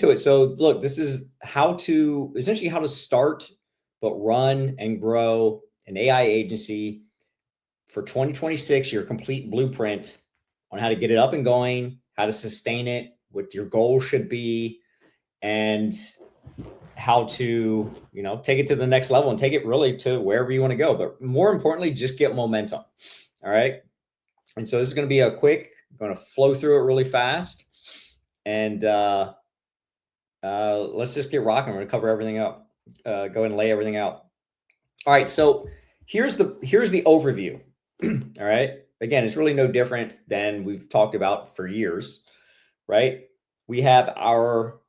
to it. So look, this is essentially how to start, but run and grow an AI agency for 2026, your complete blueprint on how to get it up and going, how to sustain it, what your goals should be, and how to, take it to the next level and take it really to wherever you want to go. But more importantly, just get momentum. All right. And so this is going to be I'm going to flow through it really fast. And let's just get rocking. We're going to cover everything up. Go ahead and lay everything out. All right. So here's the overview. All right. Again, it's really no different than we've talked about for years, right? We have our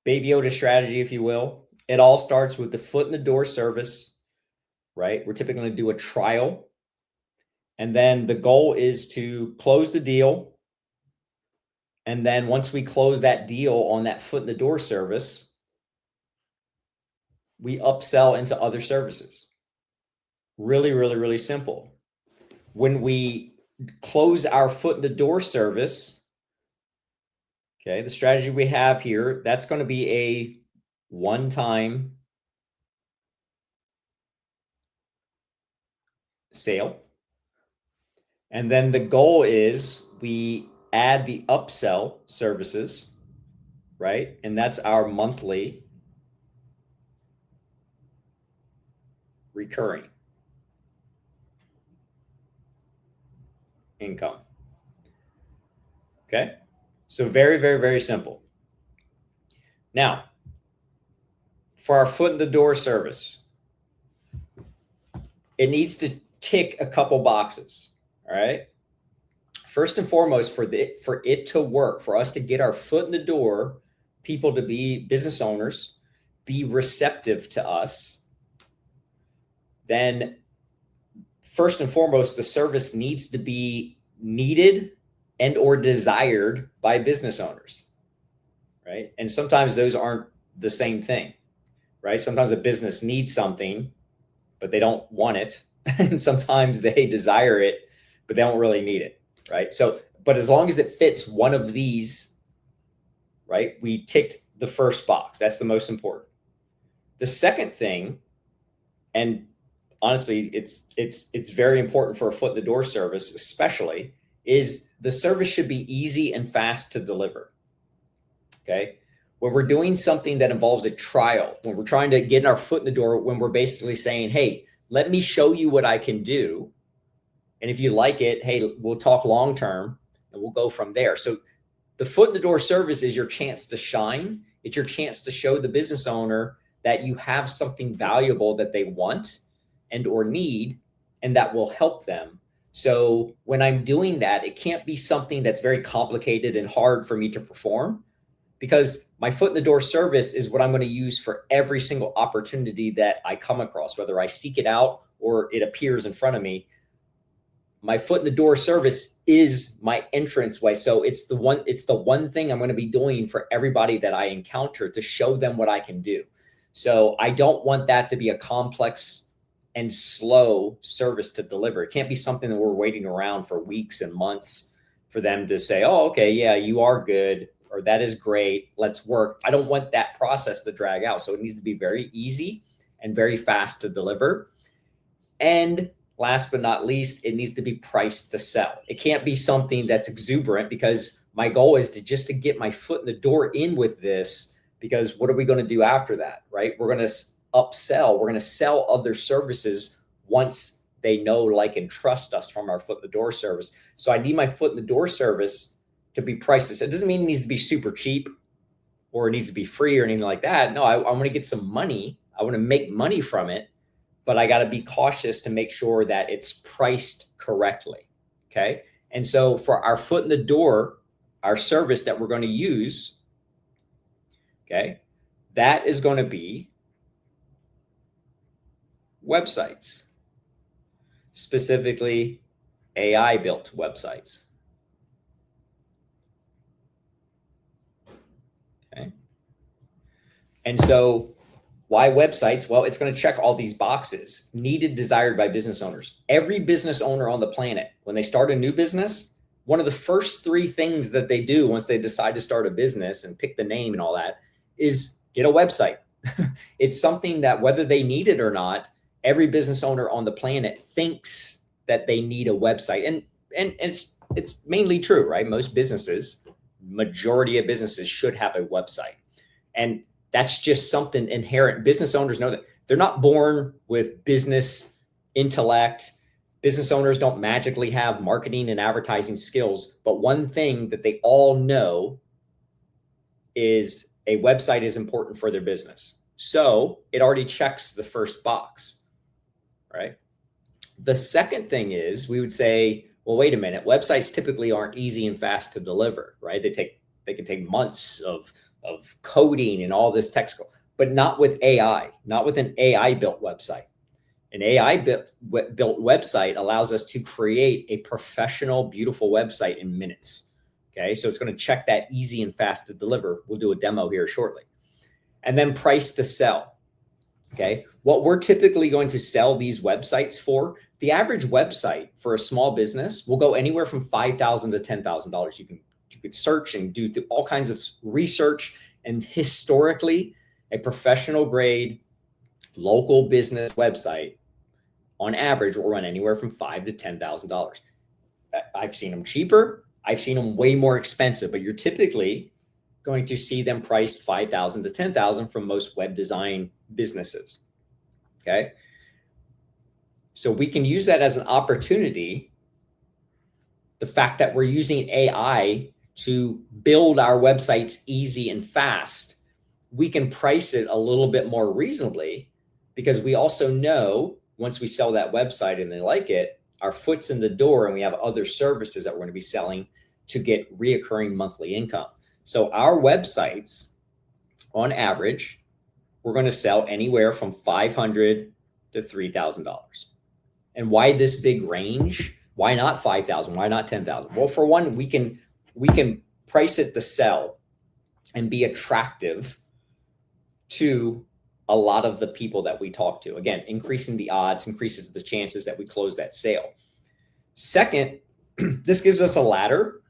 Baby Yoda strategy, if you will. It all starts with the foot in the door service, right? We're typically going to do a trial. And then the goal is to close the deal. And then once we close that deal on that foot in the door service, we upsell into other services. Really, really, really simple. When we close our foot in the door service, okay, the strategy we have here, that's going to be a one-time sale. And then the goal is we add the upsell services, right? And that's our monthly recurring income. Okay. So very, very, very simple. Now, for our foot in the door service, it needs to tick a couple boxes. All right. First and foremost, for it to work, for us to get our foot in the door, people to be business owners, be receptive to us, then first and foremost, the service needs to be needed and or desired by business owners, right? And sometimes those aren't the same thing, right? Sometimes a business needs something, but they don't want it. And sometimes they desire it, but they don't really need it, right? So, but as long as it fits one of these, right, we ticked the first box. That's the most important. The second thing, and honestly, it's very important for a foot in the door service, especially, is the service should be easy and fast to deliver. Okay. When we're doing something that involves a trial, when we're trying to get our foot in the door, when we're basically saying, hey, let me show you what I can do. And if you like it, hey, we'll talk long term and we'll go from there. So the foot in the door service is your chance to shine. It's your chance to show the business owner that you have something valuable that they want and or need, and that will help them. So when I'm doing that, it can't be something that's very complicated and hard for me to perform, because my foot in the door service is what I'm going to use for every single opportunity that I come across, whether I seek it out or it appears in front of me. My foot in the door service is my entrance way. So it's the one thing I'm going to be doing for everybody that I encounter to show them what I can do. So I don't want that to be a complex and slow service to deliver. It can't be something that we're waiting around for weeks and months for them to say, oh, okay, yeah, you are good, or that is great, let's work. I don't want that process to drag out. So it needs to be very easy and very fast to deliver. And last but not least, it needs to be priced to sell. It can't be something that's exuberant, because my goal is to get my foot in the door in with this, because what are we going to do after that, right? We're going to upsell. We're going to sell other services once they know, like, and trust us from our foot in the door service. So I need my foot in the door service to be priced. It doesn't mean it needs to be super cheap or it needs to be free or anything like that. No, I want to get some money. I want to make money from it, but I got to be cautious to make sure that it's priced correctly. Okay. And so for our foot in the door, our service that we're going to use, okay, that is going to be websites, specifically AI built websites. Okay. And so why websites? Well, it's going to check all these boxes needed, desired by business owners. Every business owner on the planet, when they start a new business, one of the first three things that they do once they decide to start a business and pick the name and all that is get a website. It's something that whether they need it or not, every business owner on the planet thinks that they need a website. And it's mainly true, right? Most businesses, majority of businesses should have a website. And that's just something inherent. Business owners know that they're not born with business intellect. Business owners don't magically have marketing and advertising skills, but one thing that they all know is a website is important for their business. So it already checks the first box, right? The second thing is we would say, well, wait a minute, websites typically aren't easy and fast to deliver, right? They can take months of coding and all this technical, but not with AI, not with an AI built website. An AI built website allows us to create a professional, beautiful website in minutes. Okay, so it's going to check that easy and fast to deliver. We'll do a demo here shortly. And then price to sell. Okay, what we're typically going to sell these websites for, the average website for a small business will go anywhere from $5,000 to $10,000. You could search and do all kinds of research, and historically, a professional grade local business website on average will run anywhere from $5,000 to $10,000. I've seen them cheaper. I've seen them way more expensive, but you're typically going to see them priced $5,000 to $10,000 from most web design businesses. Okay. So we can use that as an opportunity. The fact that we're using AI to build our websites easy and fast, we can price it a little bit more reasonably because we also know once we sell that website and they like it, our foot's in the door and we have other services that we're going to be selling to get reoccurring monthly income. So our websites, on average, we're going to sell anywhere from $500 to $3,000. And why this big range? Why not 5,000? Why not 10,000? Well, for one, we can price it to sell and be attractive to a lot of the people that we talk to. Again, increasing the odds, increases the chances that we close that sale. Second, this gives us a ladder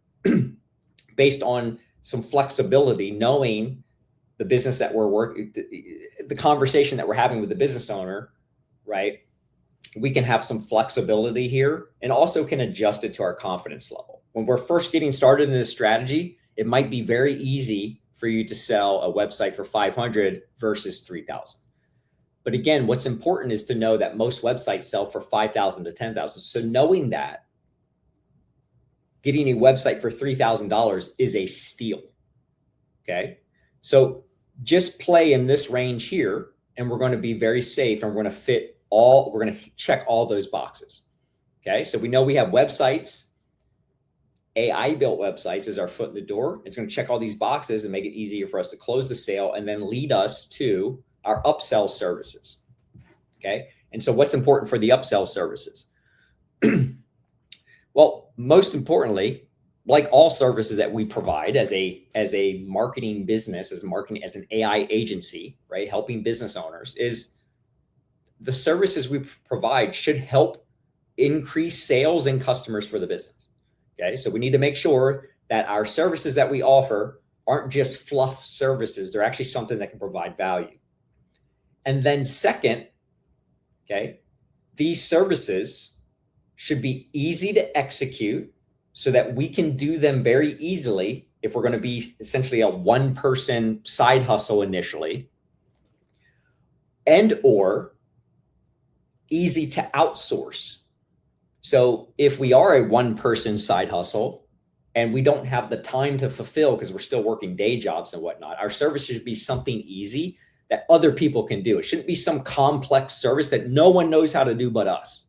based on some flexibility, knowing the business that we're working, the conversation that we're having with the business owner, right? We can have some flexibility here and also can adjust it to our confidence level. When we're first getting started in this strategy, it might be very easy for you to sell a website for 500 versus 3,000. But again, what's important is to know that most websites sell for 5,000 to 10,000. So knowing that, getting a website for $3,000 is a steal. Okay. So just play in this range here, and we're going to be very safe, and we're going to we're going to check all those boxes. Okay. So we know we have websites. AI built websites is our foot in the door. It's going to check all these boxes and make it easier for us to close the sale and then lead us to our upsell services. Okay. And so what's important for the upsell services? Well, most importantly, like all services that we provide as a marketing business, as an AI agency, right? Helping business owners, is the services we provide should help increase sales and customers for the business. Okay. So we need to make sure that our services that we offer aren't just fluff services. They're actually something that can provide value. And then second, okay, these services should be easy to execute so that we can do them very easily if we're going to be essentially a one-person side hustle initially, and or easy to outsource. So if we are a one-person side hustle and we don't have the time to fulfill because we're still working day jobs and whatnot, our service should be something easy that other people can do. It shouldn't be some complex service that no one knows how to do but us.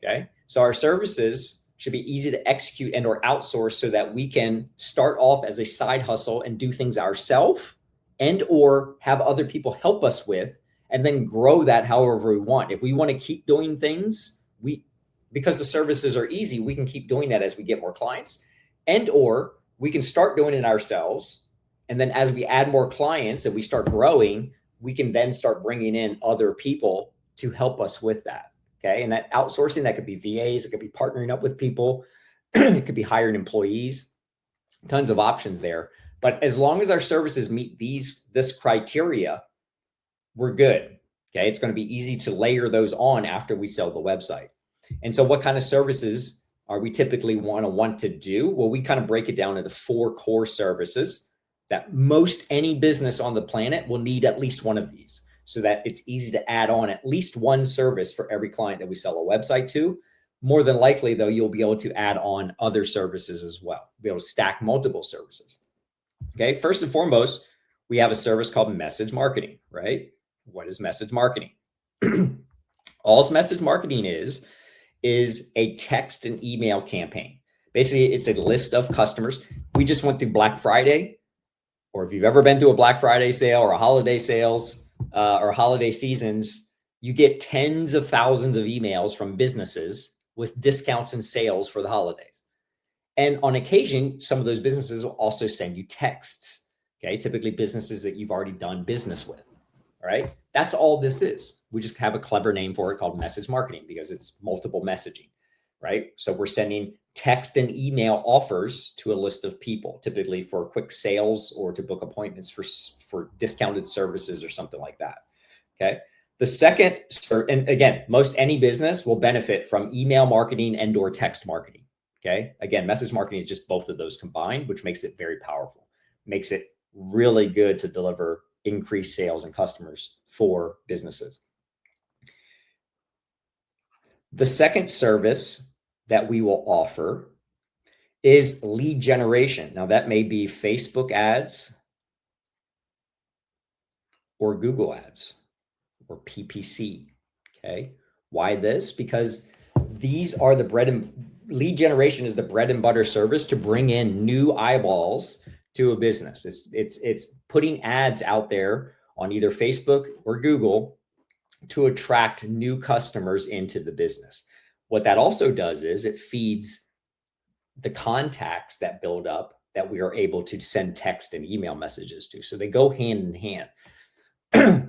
Okay. So our services should be easy to execute and or outsource so that we can start off as a side hustle and do things ourselves and or have other people help us with, and then grow that however we want. If we want to keep doing things, because the services are easy, we can keep doing that as we get more clients, and or we can start doing it ourselves. And then as we add more clients and we start growing, we can then start bringing in other people to help us with that. Okay. And that outsourcing, that could be VAs, it could be partnering up with people. It could be hiring employees, tons of options there. But as long as our services meet this criteria, we're good. Okay. It's going to be easy to layer those on after we sell the website. And so what kind of services are we typically want to do? Well, we kind of break it down into 4 core services that most any business on the planet will need at least one of these, so that it's easy to add on at least one service for every client that we sell a website to. More than likely, though, you'll be able to add on other services as well, be able to stack multiple services. Okay. First and foremost, we have a service called message marketing, right? What is message marketing? All message marketing is a text and email campaign. Basically, it's a list of customers. We just went through Black Friday, or if you've ever been to a Black Friday sale or a holiday sales or holiday seasons, you get tens of thousands of emails from businesses with discounts and sales for the holidays. And on occasion, some of those businesses will also send you texts. Okay, typically businesses that you've already done business with. All right, that's all this is. We just have a clever name for it called message marketing because it's multiple messaging, right? So we're sending text and email offers to a list of people, typically for quick sales or to book appointments for discounted services or something like that. Okay. The second, and again, most any business will benefit from email marketing and or text marketing. Okay. Again, message marketing is just both of those combined, which makes it very powerful, makes it really good to deliver increased sales and customers for businesses. The second service that we will offer is lead generation. Now that may be Facebook ads or Google ads or PPC. Okay. Why this? Because these are lead generation is the bread and butter service to bring in new eyeballs to a business. It's putting ads out there on either Facebook or Google to attract new customers into the business. What that also does is it feeds the contacts that build up that we are able to send text and email messages to. So they go hand in hand.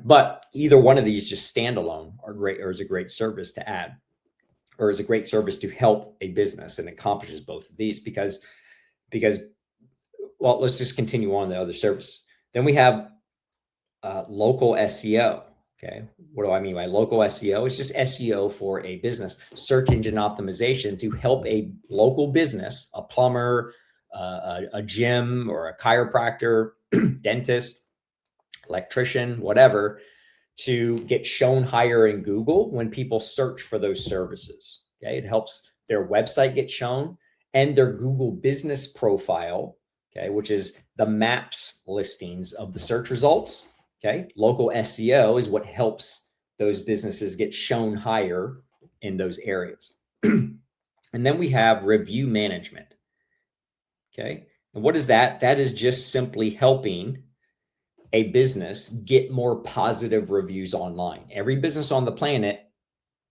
But either one of these just standalone are great, or is a great service to add, or is a great service to help a business, and accomplishes both of these because well, let's just continue on the other service. Then we have local SEO. Okay. What do I mean by local SEO? It's just SEO for a business, search engine optimization, to help a local business, a plumber, a gym or a chiropractor, dentist, electrician, whatever, to get shown higher in Google when people search for those services. Okay. It helps their website get shown and their Google business profile, okay, which is the maps listings of the search results. Okay. Local SEO is what helps those businesses get shown higher in those areas. And then we have review management. Okay. And what is that? That is just simply helping a business get more positive reviews online. Every business on the planet,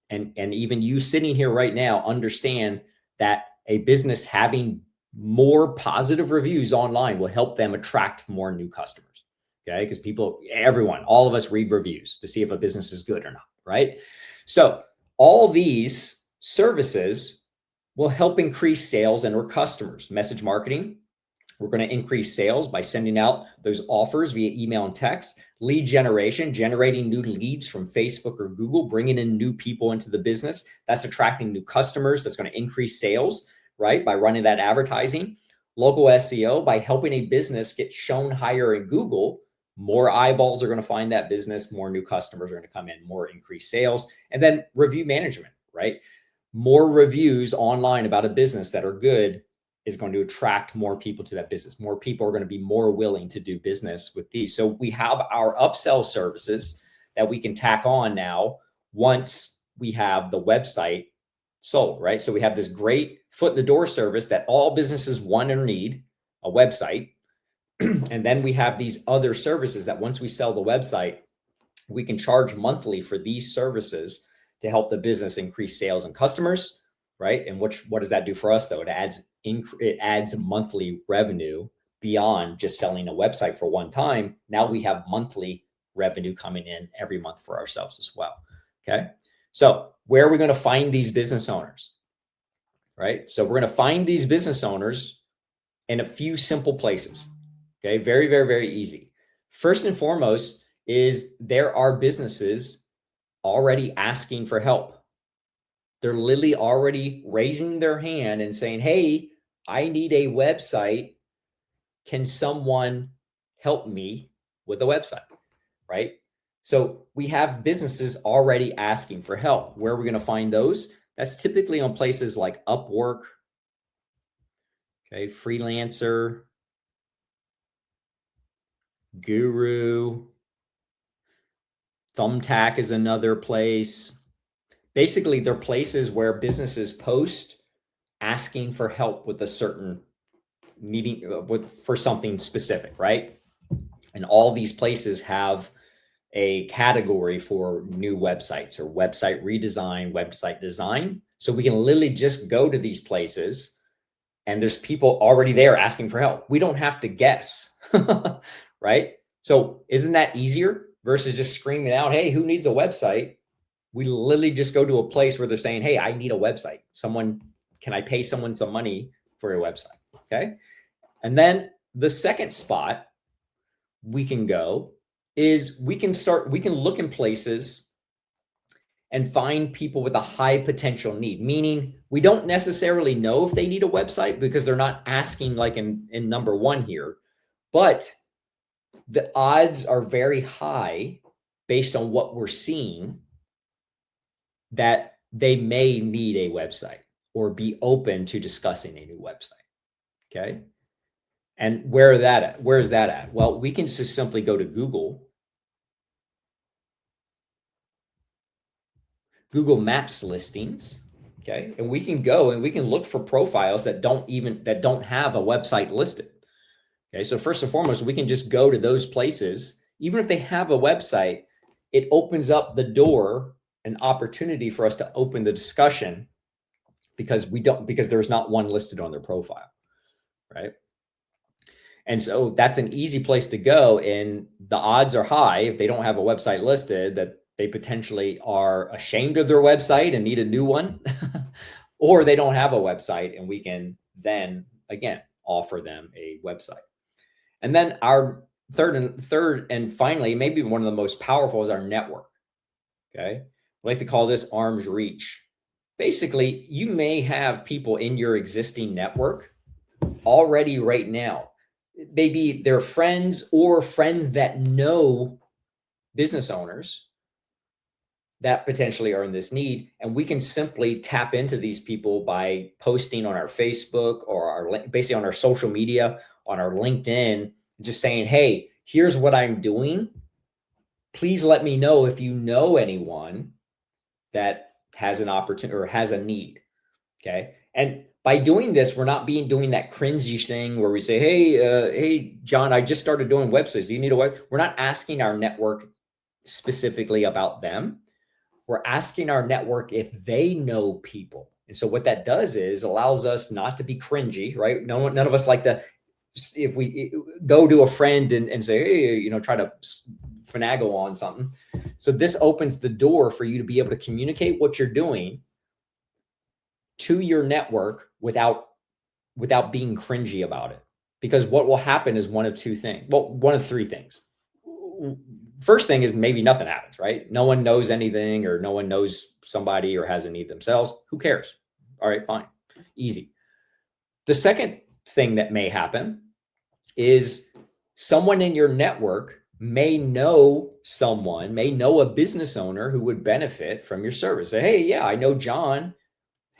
and even you sitting here right now, understand that a business having more positive reviews online will help them attract more new customers. Okay. Because everyone, all of us read reviews to see if a business is good or not. Right. So all these services will help increase sales and or customers. Message marketing, we're going to increase sales by sending out those offers via email and text. Lead generation, generating new leads from Facebook or Google, bringing in new people into the business. That's attracting new customers. That's going to increase sales, right? By running that advertising. Local SEO, by helping a business get shown higher in Google, more eyeballs are going to find that business, more new customers are going to come in, more increased sales. And then review management, right? More reviews online about a business that are good is going to attract more people to that business. More people are going to be more willing to do business with these. So we have our upsell services that we can tack on now once we have the website sold, right? So we have this great foot in the door service that all businesses want or need, a website. And then we have these other services that once we sell the website, we can charge monthly for these services to help the business increase sales and customers, right? And what does that do for us though? It adds monthly revenue beyond just selling a website for one time. Now we have monthly revenue coming in every month for ourselves as well. Okay. So where are we going to find these business owners? right? So we're going to find these business owners in a few simple places. Okay. Very, very, very easy. First and foremost is there are businesses already asking for help. They're literally already raising their hand and saying, hey, I need a website. Can someone help me with a website? Right? So we have businesses already asking for help. Where are we going to find those? That's typically on places like Upwork, okay, Freelancer, Guru, Thumbtack is another place. Basically, they're places where businesses post asking for help with a certain meeting for something specific, right? And all these places have a category for new websites or website redesign, website design. So we can literally just go to these places and there's people already there asking for help. We don't have to guess, right? So isn't that easier versus just screaming out, hey, who needs a website? We literally just go to a place where they're saying, hey, I need a website. Can I pay someone some money for a website? Okay. And then the second spot we can go is we can look in places and find people with a high potential need, meaning we don't necessarily know if they need a website because they're not asking like in number one here, but the odds are very high based on what we're seeing that they may need a website or be open to discussing a new website. Okay. And where is that at? Well, we can just simply go to Google Maps listings. Okay. And we can go and we can look for profiles that don't have a website listed. Okay. So first and foremost, we can just go to those places. Even if they have a website, it opens up the door, an opportunity for us to open the discussion because there's not one listed on their profile. Right. And so that's an easy place to go. And the odds are high if they don't have a website listed that they potentially are ashamed of their website and need a new one, or they don't have a website and we can then again offer them a website. And then our third and finally, maybe one of the most powerful is our network. Okay. We like to call this arm's reach. Basically, you may have people in your existing network already right now. Maybe they're friends or friends that know business owners that potentially are in this need. And we can simply tap into these people by posting on our Facebook or basically on our social media, on our LinkedIn, just saying, hey, here's what I'm doing. Please let me know if you know anyone that has an opportunity or has a need. Okay. And by doing this, we're not doing that cringy thing where we say, hey, John, I just started doing websites. Do you need a website? We're not asking our network specifically about them. We're asking our network if they know people. And so what that does is allows us not to be cringy, right? None of us like to, if we go to a friend and say, hey, try to finagle on something. So this opens the door for you to be able to communicate what you're doing to your network without being cringy about it. Because what will happen is one of three things. First thing is maybe nothing happens, right? No one knows anything or no one knows somebody or has a need themselves. Who cares? All right, fine. Easy. The second thing that may happen is someone in your network may know a business owner who would benefit from your service. Say, hey, yeah, I know John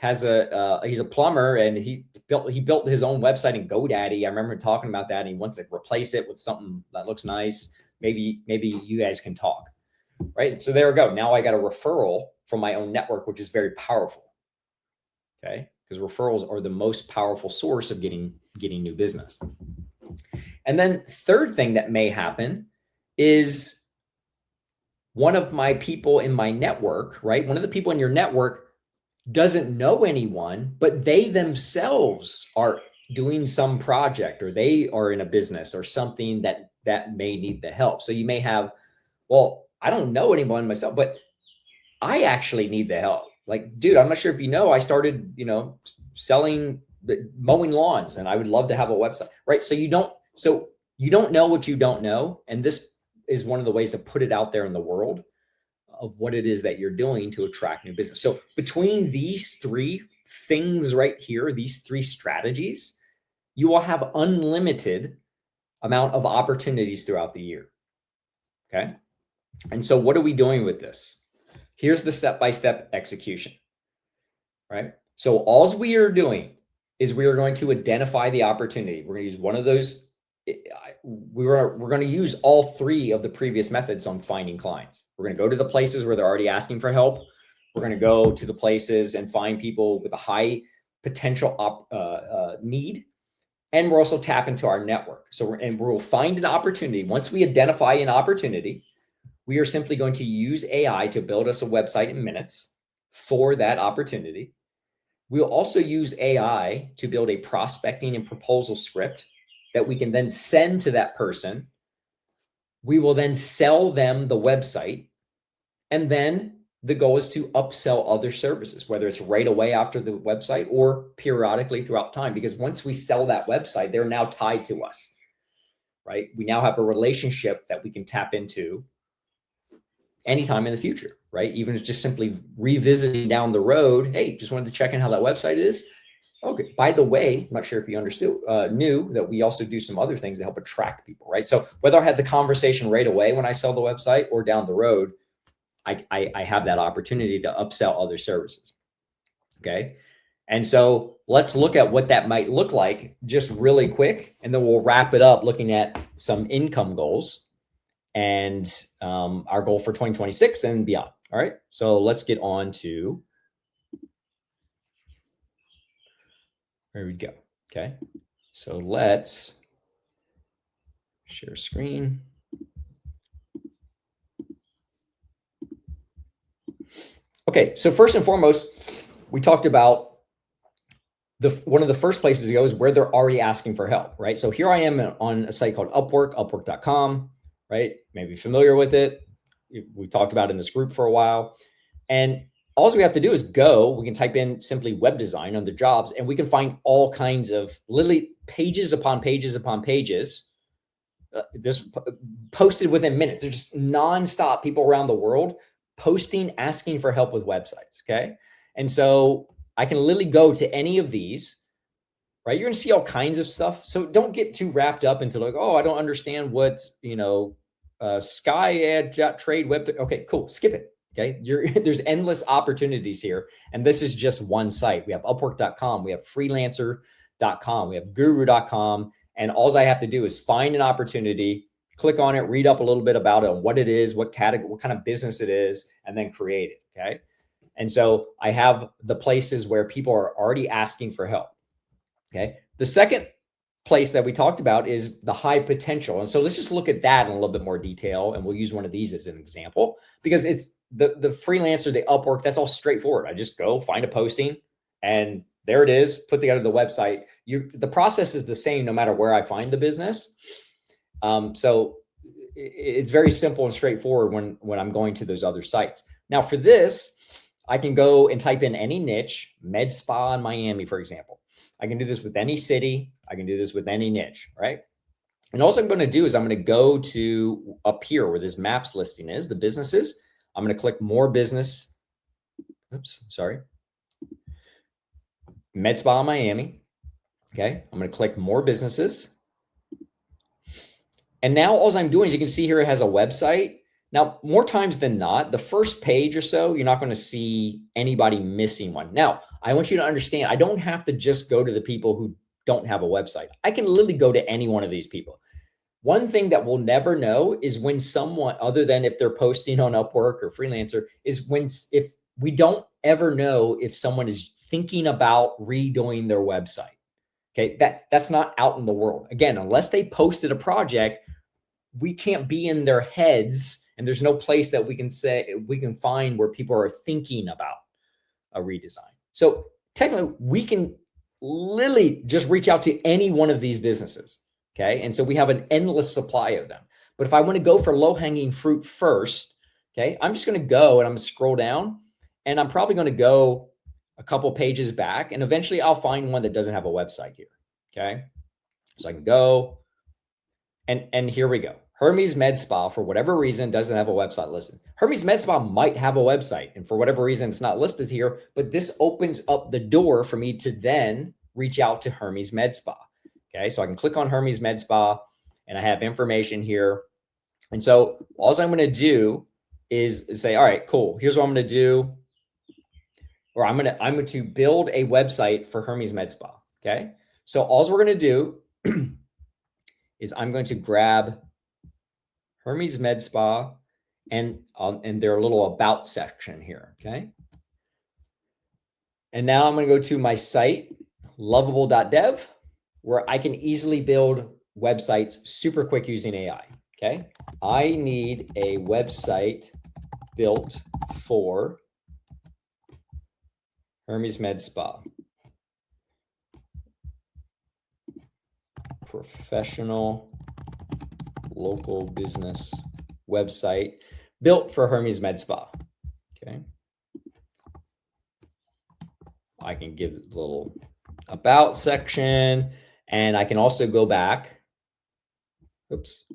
he's a plumber and he built his own website in GoDaddy. I remember talking about that. And he wants to replace it with something that looks nice. Maybe you guys can talk, right? So there we go. Now I got a referral from my own network, which is very powerful. Okay. Because referrals are the most powerful source of getting new business. And then third thing that may happen is one of my people in my network, right? One of the people in your network doesn't know anyone, but they themselves are doing some project or they are in a business or something that may need the help. So you may have, well, I don't know anyone myself, but I actually need the help. Like, dude, I'm not sure if you know, I started, selling, mowing lawns, and I would love to have a website, right? So you don't know what you don't know. And this is one of the ways to put it out there in the world of what it is that you're doing to attract new business. So between these three things right here, these three strategies, you will have unlimited amount of opportunities throughout the year. Okay. And so what are we doing with this? Here's the step-by-step execution, right? So all we are doing is we are going to identify the opportunity. We're going to use one of those. We're going to use all three of the previous methods on finding clients. We're going to go to the places where they're already asking for help. We're going to go to the places and find people with a high potential need. And we're also tap into our network. So we'll find an opportunity. Once we identify an opportunity, we are simply going to use AI to build us a website in minutes for that opportunity. We'll also use AI to build a prospecting and proposal script that we can then send to that person. We will then sell them the website. And then the goal is to upsell other services, whether it's right away after the website or periodically throughout time. Because once we sell that website, they're now tied to us, right? We now have a relationship that we can tap into anytime in the future, right? Even if it's just simply revisiting down the road. Hey, just wanted to check in how that website is. Okay. By the way, I'm not sure if you knew that we also do some other things to help attract people, right? So whether I had the conversation right away when I sell the website or down the road, I have that opportunity to upsell other services. Okay. And so let's look at what that might look like just really quick. And then we'll wrap it up looking at some income goals and our goal for 2026 and beyond. All right. So let's get on to where we go. Okay. So let's share screen. Okay. So first and foremost, we talked about one of the first places to go is where they're already asking for help, right? So here I am on a site called Upwork, upwork.com, right? Maybe familiar with it. We talked about it in this group for a while. And all we have to do is we can type in simply web design under jobs, and we can find all kinds of literally pages upon pages upon pages. This posted within minutes. There's just nonstop people around the world posting, asking for help with websites. Okay. And so I can literally go to any of these, right? You're going to see all kinds of stuff. So don't get too wrapped up into like, oh, I don't understand what, Sky ad trade web. Okay, cool. Skip it. Okay. There's endless opportunities here. And this is just one site. We have upwork.com. We have freelancer.com. We have guru.com. And all I have to do is find an opportunity, click on it, read up a little bit about it, what it is, what kind of business it is, and then create it. Okay. And so I have the places where people are already asking for help. Okay. The second place that we talked about is the high potential. And so let's just look at that in a little bit more detail. And we'll use one of these as an example because it's the freelancer, the Upwork, that's all straightforward. I just go find a posting and there it is, put together the website. The process is the same no matter where I find the business. So it's very simple and straightforward when I'm going to those other sites. Now for this, I can go and type in any niche, med spa in Miami, for example. I can do this with any city. I can do this with any niche, right? And also I'm going to do is I'm going to go to up here where this maps listing is, the businesses. I'm going to click more business. Oops, sorry. Med spa in Miami. Okay. I'm going to click more businesses. And now all I'm doing is you can see here it has a website. Now, more times than not, the first page or so, you're not going to see anybody missing one. Now, I want you to understand, I don't have to just go to the people who don't have a website. I can literally go to any one of these people. One thing that we'll never know is when someone, other than if they're posting on Upwork or Freelancer, is if we don't ever know if someone is thinking about redoing their website. Okay, that's not out in the world. Again, unless they posted a project, we can't be in their heads. And there's no place that we can find where people are thinking about a redesign. So technically we can literally just reach out to any one of these businesses. Okay. And so we have an endless supply of them. But if I want to go for low hanging fruit first, okay, I'm just going to go and I'm going to scroll down and I'm probably going to go a couple pages back, and eventually I'll find one that doesn't have a website here. Okay. So I can go and here we go. Hermes Med Spa, for whatever reason, doesn't have a website listed. Hermes Med Spa might have a website, and for whatever reason, it's not listed here, but this opens up the door for me to then reach out to Hermes Med Spa. Okay. So I can click on Hermes Med Spa and I have information here. And so all I'm going to do is say, all right, cool. Here's what I'm going to do. Or I'm going to build a website for Hermes Med Spa. Okay. So all we're going to do is I'm going to grab Hermes Med Spa and their little about section here. Okay. And now I'm going to go to my site, lovable.dev, where I can easily build websites super quick using AI. Okay. I need a website built for Hermes Med Spa. Professional local business website built for Hermes Med Spa. Okay. I can give a little about section, and I can also go back. Oops.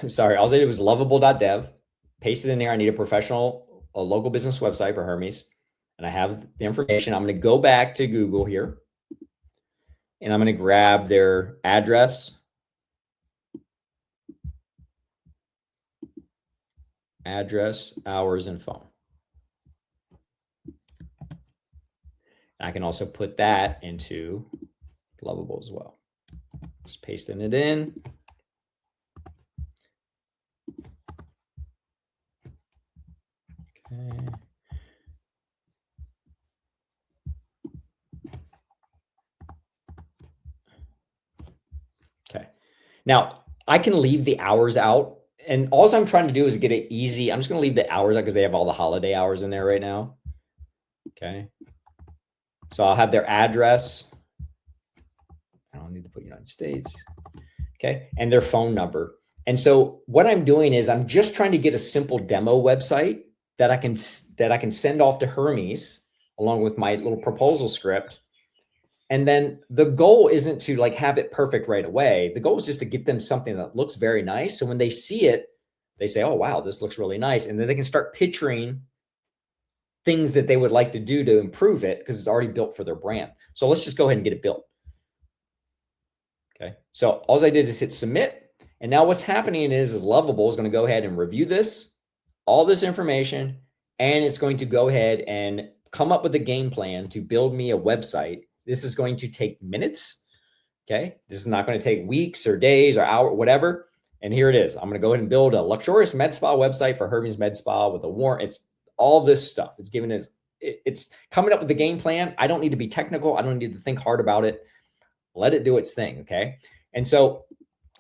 Sorry. All I did was lovable.dev, paste it in there. I need a local business website for Hermes. And I have the information. I'm going to go back to Google here, and I'm going to grab their address, hours, and phone. I can also put that into Lovable as well. Just pasting it in. Okay. Okay. Now I can leave the hours out, and all I'm trying to do is get it easy. I'm just going to leave the hours out because they have all the holiday hours in there right now. Okay. So I'll have their address. I don't need to put United States. Okay. And their phone number. And so what I'm doing is I'm just trying to get a simple demo website that I can send off to Hermes along with my little proposal script. And then the goal isn't to like have it perfect right away. The goal is just to get them something that looks very nice. So when they see it, they say, oh, wow, this looks really nice. And then they can start picturing things that they would like to do to improve it because it's already built for their brand. So let's just go ahead and get it built. Okay. So all I did is hit submit. And now what's happening is Lovable is going to go ahead and review this, all this information, and it's going to go ahead and come up with a game plan to build me a website. This is going to take minutes. Okay. This is not going to take weeks or days or hour, whatever. And here it is. I'm going to go ahead and build a luxurious med spa website for Hermes Med Spa with a warrant. It's all this stuff. It's giving us, it's coming up with the game plan. I don't need to be technical. I don't need to think hard about it. Let it do its thing. Okay. And so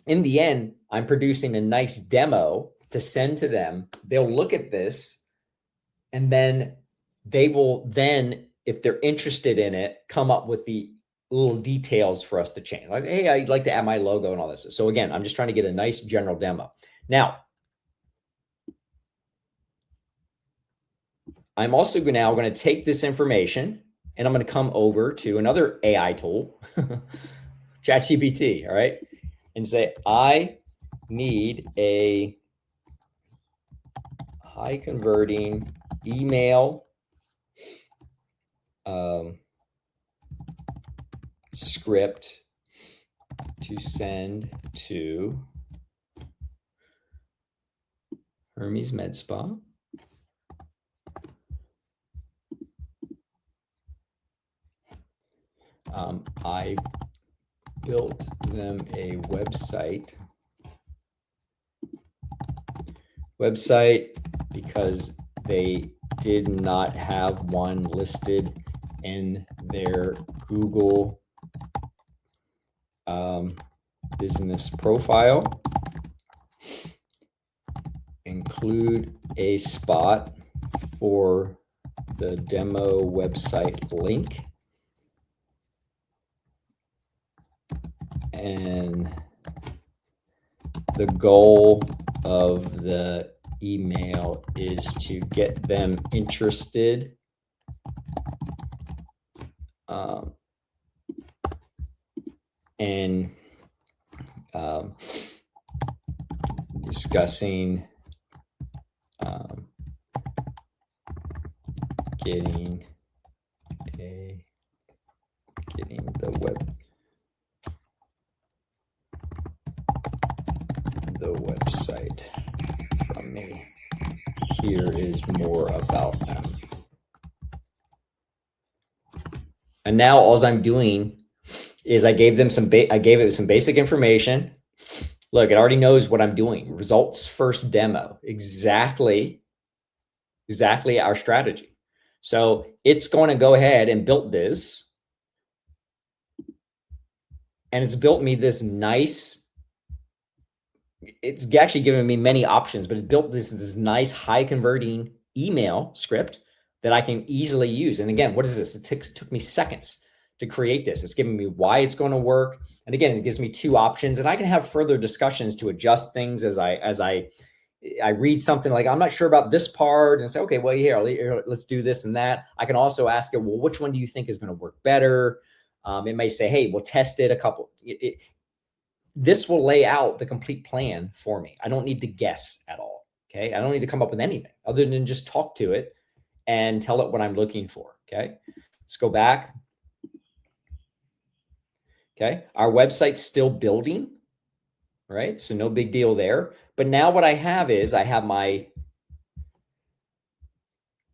in the end, I'm producing a nice demo to send to them. They'll look at this, and then they will then, if they're interested in it, come up with the little details for us to change. Like, hey, I'd like to add my logo and all this. So again, I'm just trying to get a nice general demo. Now, I'm also now going to take this information and I'm going to come over to another AI tool, ChatGPT, all right, and say, I need a high converting email script to send to Hermes Med Spa. I built them a website because they did not have one listed in their Google business profile. Include a spot for the demo website link. And the goal of the email is to get them interested and discussing getting the website from me. Here is more about them. And now all I'm doing is I gave it some basic information. Look, it already knows what I'm doing. Results first demo. Exactly our strategy. So it's going to go ahead and build this. And it's built me this nice, it's actually given me many options, but it built this nice high converting email script that I can easily use. And again, what is this? It took me seconds to create this. It's giving me why it's going to work. And again, it gives me two options, and I can have further discussions to adjust things as I read something like, I'm not sure about this part, and say, okay, well, here, let's do this and that. I can also ask it, well, which one do you think is going to work better? It may say, hey, we'll test it a couple. This will lay out the complete plan for me. I don't need to guess at all. Okay. I don't need to come up with anything other than just talk to it and tell it what I'm looking for. Okay. Let's go back. Okay. Our website's still building, right? So no big deal there. But now what I have is I have my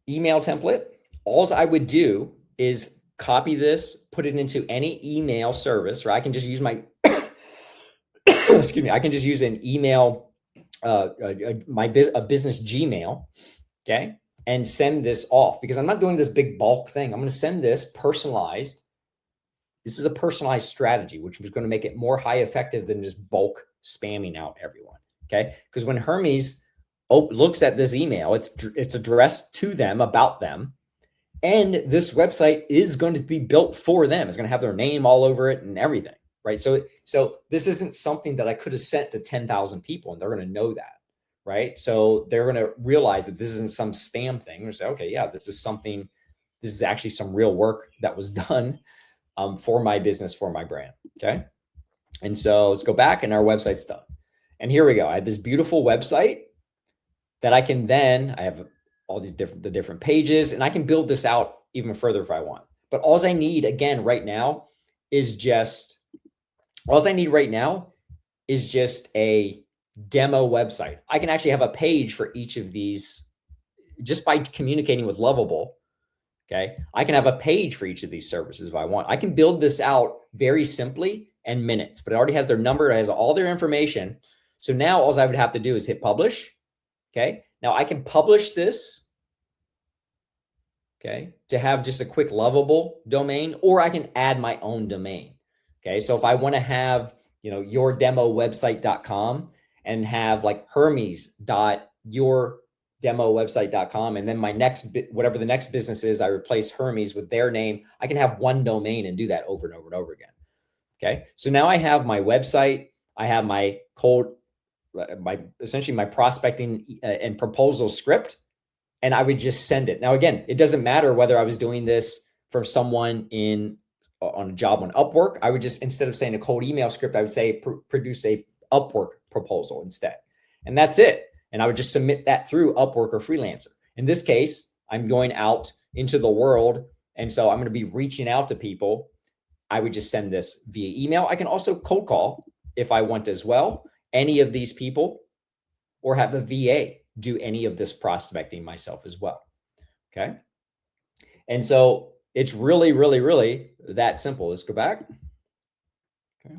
email template. All I would do is copy this, put it into any email service, or I can just use my, excuse me, I can just use an email, a business Gmail, okay, and send this off, because I'm not doing this big bulk thing. I'm going to send this personalized. This is a personalized strategy, which is going to make it more high effective than just bulk spamming out everyone, okay? Because when Hermes looks at this email, it's addressed to them, about them, and this website is going to be built for them. It's going to have their name all over it and everything, right? So this isn't something that I could have sent to 10,000 people, and they're going to know that, right? So they're going to realize that this isn't some spam thing. Or say, okay, yeah, this is actually some real work that was done for my business, for my brand, okay? And so let's go back, and our website's done. And here we go. I have this beautiful website that I have all these different pages, and I can build this out even further if I want. But all I need, again, right now is just a demo website. I can actually have a page for each of these just by communicating with Lovable. Okay. I can have a page for each of these services if I want. I can build this out very simply in minutes, but it already has their number. It has all their information. So now all I would have to do is hit publish. Okay. Now I can publish this, okay, to have just a quick Lovable domain, or I can add my own domain. Okay. So if I want to have, yourdemowebsite.com and have like Hermes.yourdemowebsite.com, and then my whatever the next business is, I replace Hermes with their name. I can have one domain and do that over and over and over again. Okay. So now I have my website. I have my essentially my prospecting and proposal script, and I would just send it. Now, again, it doesn't matter whether I was doing this from someone on a job on Upwork. I would just, instead of saying a cold email script, I would say produce a Upwork proposal instead. And that's it. And I would just submit that through Upwork or Freelancer. In this case, I'm going out into the world, and so I'm going to be reaching out to people. I would just send this via email. I can also cold call if I want as well, any of these people, or have a VA do any of this prospecting myself as well. Okay. And so it's really, really, really that simple. Let's go back. Okay.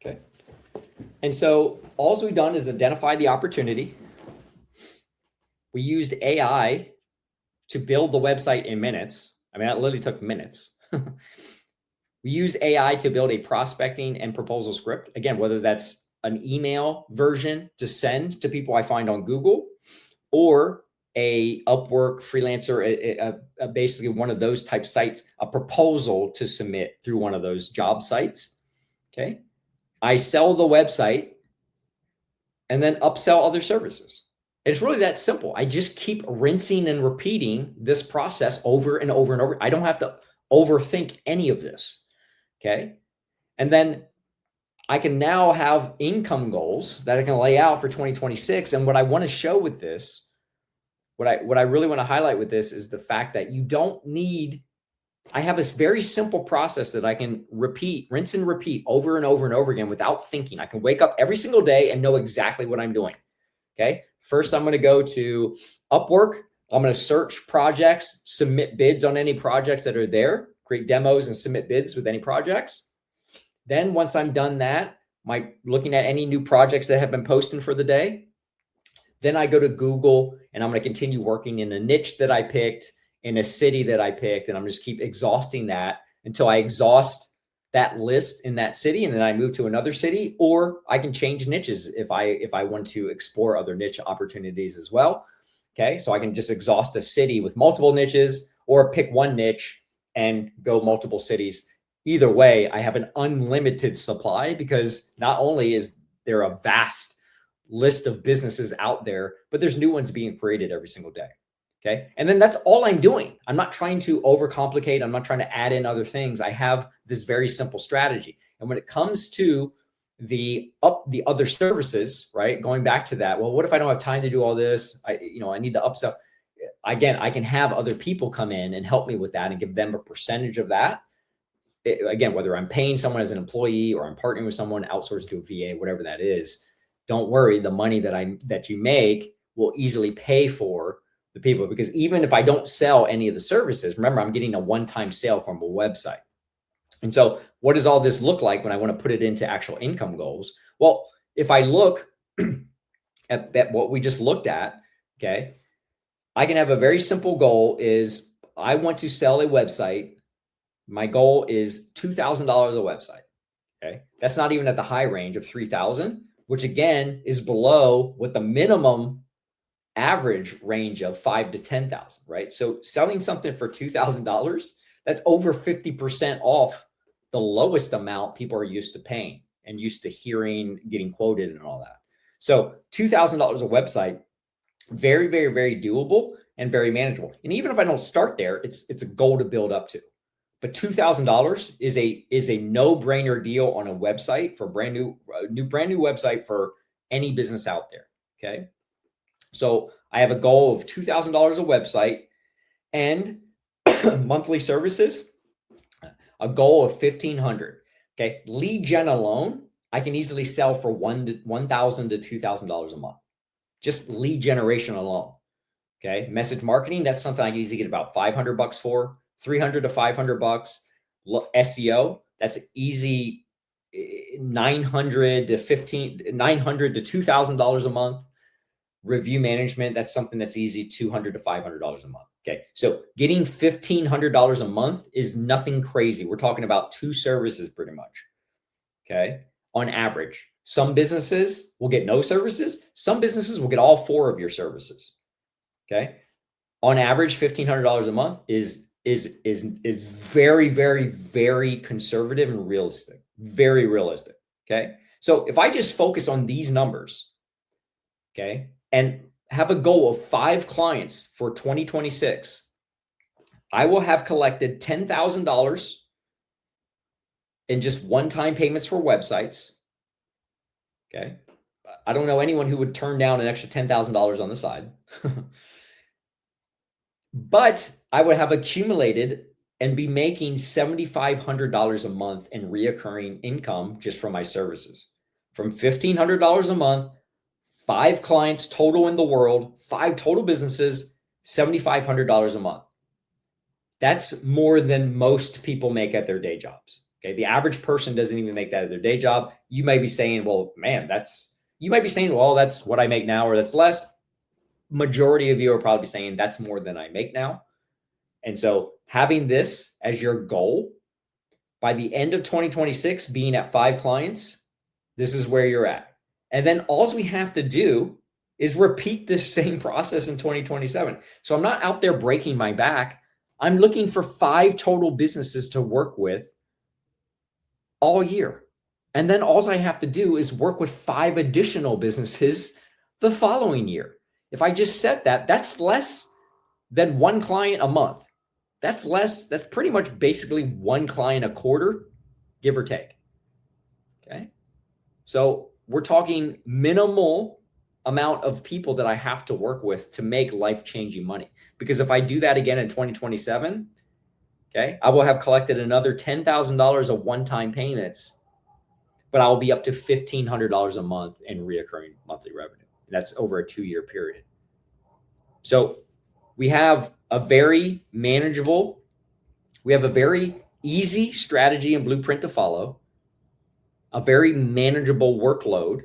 Okay. And so all we've done is identify the opportunity. We used AI to build the website in minutes. I mean, that literally took minutes. We use AI to build a prospecting and proposal script. Again, whether that's an email version to send to people I find on Google, or a Upwork, Freelancer, basically one of those type sites, a proposal to submit through one of those job sites. Okay. I sell the website. and then upsell other services. It's really that simple. I just keep rinsing and repeating this process over and over and over. I don't have to overthink any of this. Okay. And then I can now have income goals that I can lay out for 2026. And what I want to show with this, what I really want to highlight with this is the fact that you don't need, I have this very simple process that I can rinse and repeat over and over and over again without thinking. I can wake up every single day and know exactly what I'm doing. Okay. First, I'm going to go to Upwork. I'm going to search projects, submit bids on any projects that are there, create demos and submit bids with any projects. Then once I'm done that, looking at any new projects that have been posted for the day, then I go to Google and I'm going to continue working in a niche that I picked, in a city that I picked, and I'm just keep exhausting that until I exhaust that list in that city, and then I move to another city, or I can change niches if I want to explore other niche opportunities as well. Okay, so I can just exhaust a city with multiple niches, or pick one niche and go multiple cities. Either way, I have an unlimited supply, because not only is there a vast list of businesses out there, but there's new ones being created every single day. Okay. And then that's all I'm doing. I'm not trying to overcomplicate. I'm not trying to add in other things. I have this very simple strategy. And when it comes to the other services, right? Going back to that, well, what if I don't have time to do all this? I need the upsell. Again, I can have other people come in and help me with that and give them a percentage of that. Again, whether I'm paying someone as an employee or I'm partnering with someone outsourced to a VA, whatever that is, don't worry. The money that you make will easily pay for the people, because even if I don't sell any of the services, remember, I'm getting a one-time sale from a website. And so what does all this look like when I want to put it into actual income goals? Well, if I look at what we just looked at, okay, I can have a very simple goal is I want to sell a website. My goal is $2,000 a website. Okay. That's not even at the high range of 3,000, which again is below what the minimum average range of 5 to 10,000, right? So selling something for $2,000, that's over 50% off the lowest amount people are used to paying and used to hearing, getting quoted and all that. So $2,000 a website, very, very, very doable and very manageable. And even if I don't start there, it's a goal to build up to. But $2,000 is a no-brainer deal on a website for brand new website for any business out there. Okay. So I have a goal of $2,000 a website, and monthly services, a goal of $1,500. Okay. Lead gen alone, I can easily sell for $1,000 to $2,000 a month. Just lead generation alone. Okay. Message marketing, that's something I can easily get about $500 for, $300 to $500. SEO, that's easy, $900 to $2,000 a month. Review management, that's something that's easy, $200 to $500 a month. Okay. So getting $1,500 a month is nothing crazy. We're talking about 2 services pretty much. Okay. On average, some businesses will get no services. Some businesses will get all 4 of your services. Okay. On average, $1,500 a month is very, very, very conservative and realistic, very realistic. Okay. So if I just focus on these numbers, okay, and have a goal of 5 clients for 2026, I will have collected $10,000 in just one-time payments for websites. Okay. I don't know anyone who would turn down an extra $10,000 on the side. But I would have accumulated and be making $7,500 a month in reoccurring income just from my services. From $1,500 a month, 5 clients total in the world, 5 total businesses, $7,500 a month. That's more than most people make at their day jobs. Okay. The average person doesn't even make that at their day job. You might be saying, well, man, that's what I make now, or that's less. Majority of you are probably saying that's more than I make now. And so having this as your goal by the end of 2026, being at 5 clients, this is where you're at. And then all we have to do is repeat this same process in 2027. So I'm not out there breaking my back. I'm looking for 5 total businesses to work with all year. And then all I have to do is work with 5 additional businesses the following year. If I just set that, that's less than 1 client a month. That's pretty much basically 1 client a quarter, give or take. Okay. So we're talking minimal amount of people that I have to work with to make life-changing money. Because if I do that again in 2027, okay, I will have collected another $10,000 of one-time payments, but I'll be up to $1,500 a month in reoccurring monthly revenue. And that's over a 2-year period. So we have a very manageable, we have a very easy strategy and blueprint to follow, a very manageable workload,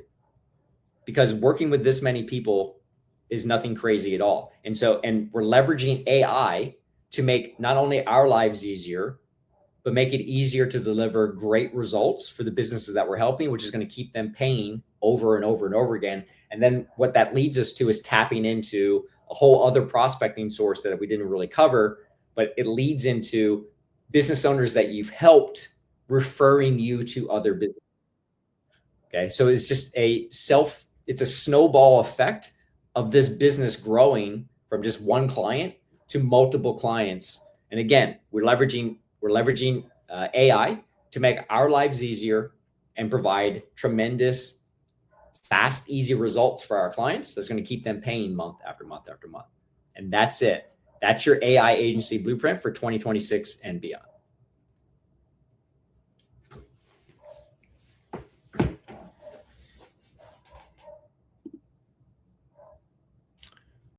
because working with this many people is nothing crazy at all. And we're leveraging AI to make not only our lives easier, but make it easier to deliver great results for the businesses that we're helping, which is going to keep them paying over and over and over again. And then what that leads us to is tapping into a whole other prospecting source that we didn't really cover, but it leads into business owners that you've helped referring you to other businesses. Okay. So it's just it's a snowball effect of this business growing from just one client to multiple clients. And again, we're leveraging AI to make our lives easier and provide tremendous, fast, easy results for our clients. That's going to keep them paying month after month after month. And that's it. That's your AI agency blueprint for 2026 and beyond.